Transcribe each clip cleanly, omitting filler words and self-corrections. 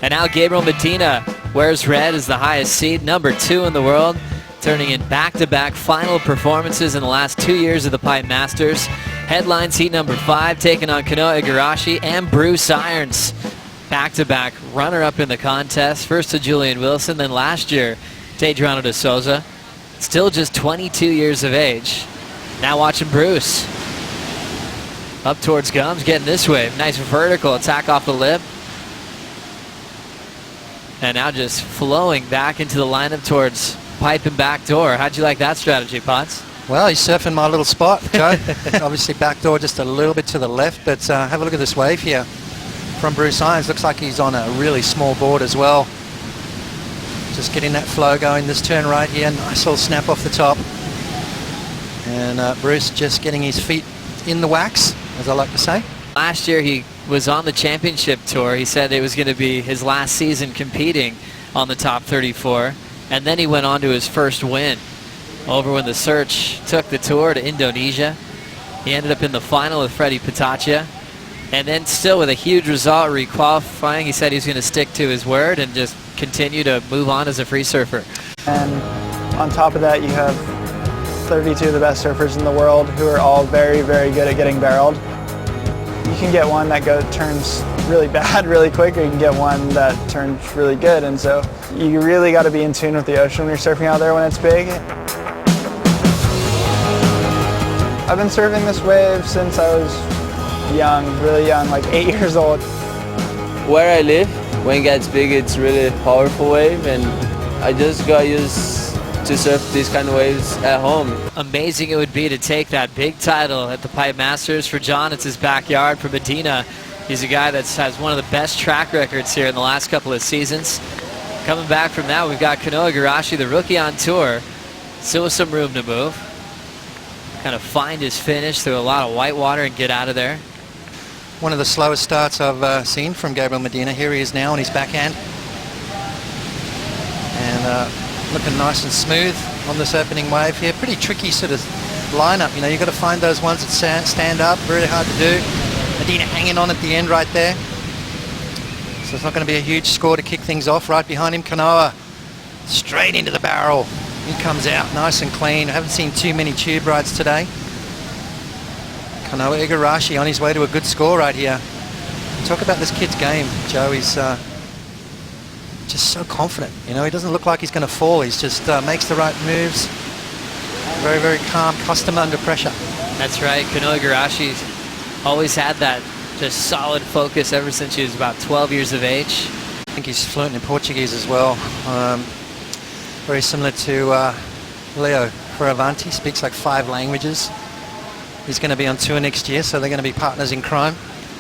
And now Gabriel Medina wears red as the highest seed, number 2 in the world, turning in back-to-back final performances in the last 2 years of the Pipe Masters. Headlines heat number 5, taking on Kanoa Igarashi and Bruce Irons. Back-to-back runner-up in the contest, first to Julian Wilson, then last year to Adriano de Souza. Still just 22 years of age. Now watching Bruce. Up towards Gums, getting this wave. Nice vertical attack off the lip. And now just flowing back into the lineup towards pipe and back door. How'd you like that strategy, Potts? Well, he's surfing my little spot, Joe. Obviously back door just a little bit to the left, but have a look at this wave here from Bruce Irons. Looks like he's on a really small board as well. Just getting that flow going this turn right here. Nice little snap off the top. And Bruce just getting his feet in the wax, as I like to say. Last year he was on the championship tour. He said it was going to be his last season competing on the top 34. And then he went on to his first win over when the Search took the tour to Indonesia. He ended up in the final with Freddie Pataccia. And then still with a huge result re-qualifying, he said he's going to stick to his word and just continue to move on as a free surfer. And on top of that, you have 32 of the best surfers in the world who are all very, very good at getting barreled. You can get one that turns really bad really quick, or you can get one that turns really good. And so you really got to be in tune with the ocean when you're surfing out there when it's big. I've been surfing this wave since I was young, really young, like 8 years old. Where I live, when it gets big, it's really powerful wave, and I just got used to surf these kind of waves at home. Amazing it would be to take that big title at the Pipe Masters. For John, it's his backyard. For Medina, he's a guy that has one of the best track records here in the last couple of seasons. Coming back from that, we've got Kanoa Igarashi, the rookie on tour, still with some room to move. Kind of find his finish through a lot of white water and get out of there. One of the slowest starts I've seen from Gabriel Medina. Here he is now on his backhand. And looking nice and smooth on this opening wave here. Pretty tricky sort of lineup. You know, you've got to find those ones that stand up. Really hard to do. Medina hanging on at the end right there. So it's not going to be a huge score to kick things off. Right behind him, Kanoa. Straight into the barrel. He comes out nice and clean. I haven't seen too many tube rides today. Kanoa Igarashi on his way to a good score right here. Talk about this kid's game, Joe. He's just so confident. You know, he doesn't look like he's going to fall. He's just makes the right moves. Very, very calm customer under pressure. That's right. Kanoa Igarashi's always had that just solid focus ever since he was about 12 years of age. I think he's fluent in Portuguese as well. Very similar to Leo Fioravanti. Speaks like 5 languages. He's going to be on tour next year, so they're going to be partners in crime.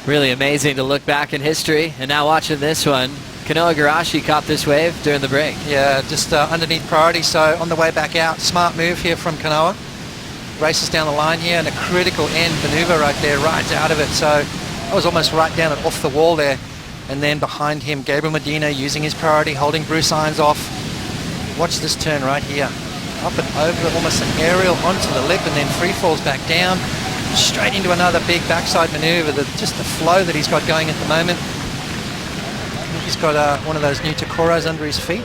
Really amazing to look back in history. And now watching this one, Kanoa Igarashi caught this wave during the break. Yeah, just underneath priority, so on the way back out. Smart move here from Kanoa. Races down the line here, and a critical end maneuver right there, rides out of it. So I was almost right down and off the wall there. And then behind him, Gabriel Medina using his priority, holding Bruce Irons off. Watch this turn right here. Up and over, almost an aerial onto the lip, and then free falls back down. Straight into another big backside maneuver. Just the flow that he's got going at the moment. He's got one of those new Takoros under his feet.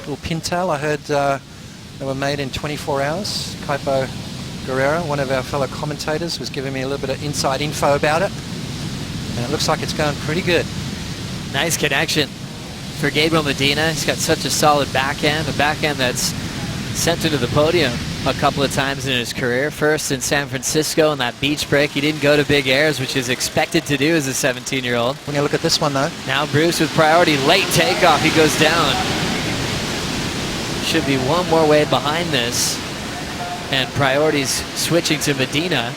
Little pintail. I heard they were made in 24 hours. Kaipo Guerrero, one of our fellow commentators, was giving me a little bit of inside info about it. And it looks like it's going pretty good. Nice connection for Gabriel Medina. He's got such a solid backhand, a backhand that's sent him to the podium a couple of times in his career. First in San Francisco in that beach break. He didn't go to big airs, which is expected to do as a 17-year-old. When you look at this one, though. Now Bruce with priority. Late takeoff. He goes down. Should be one more wave behind this. And priority's switching to Medina.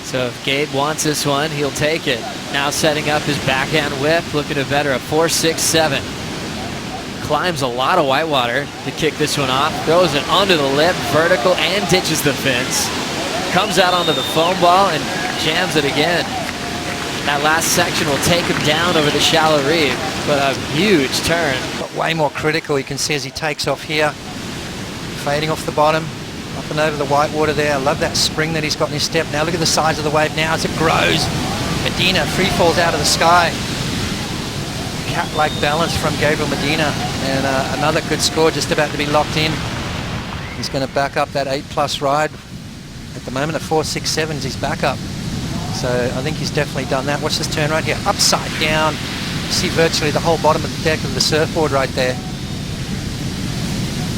So if Gabe wants this one, he'll take it. Now setting up his backhand whip. Looking to better a 4.67. Climbs a lot of whitewater to kick this one off. Throws it onto the lip, vertical, and ditches the fins. Comes out onto the foam ball and jams it again. That last section will take him down over the shallow reef, but a huge turn. But way more critical, you can see as he takes off here. Fading off the bottom, up and over the whitewater there. I love that spring that he's got in his step. Now look at the size of the wave now as it grows. Medina free falls out of the sky. cat-like balance from Gabriel Medina, and another good score just about to be locked in. He's going to back up that 8+ ride. At the moment, at 4.67 is his backup. So I think he's definitely done that. Watch this turn right here, upside down. You see virtually the whole bottom of the deck of the surfboard right there.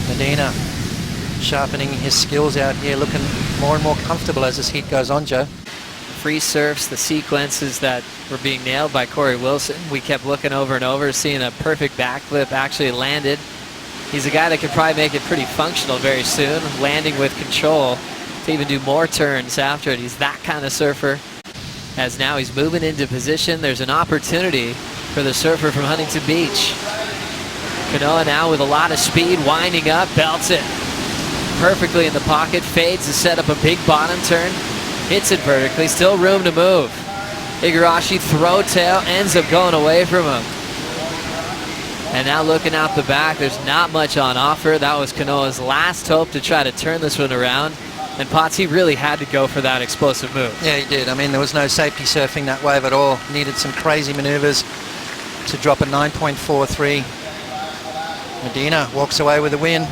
Medina sharpening his skills out here, looking more and more comfortable as this heat goes on, Joe. Free surfs, the sequences that were being nailed by Corey Wilson. We kept looking over and over, seeing a perfect backflip actually landed. He's a guy that could probably make it pretty functional very soon, landing with control to even do more turns after it. He's that kind of surfer. As now he's moving into position, there's an opportunity for the surfer from Huntington Beach. Kanoa now with a lot of speed, winding up, belts it perfectly in the pocket, fades to set up a big bottom turn, hits it vertically, still room to move. Igarashi throw tail, ends up going away from him. And now looking out the back, there's not much on offer. That was Kanoa's last hope to try to turn this one around. And Potts, he really had to go for that explosive move. Yeah, he did. I mean, there was no safety surfing that wave at all. Needed some crazy maneuvers to drop a 9.43. Medina walks away with a win.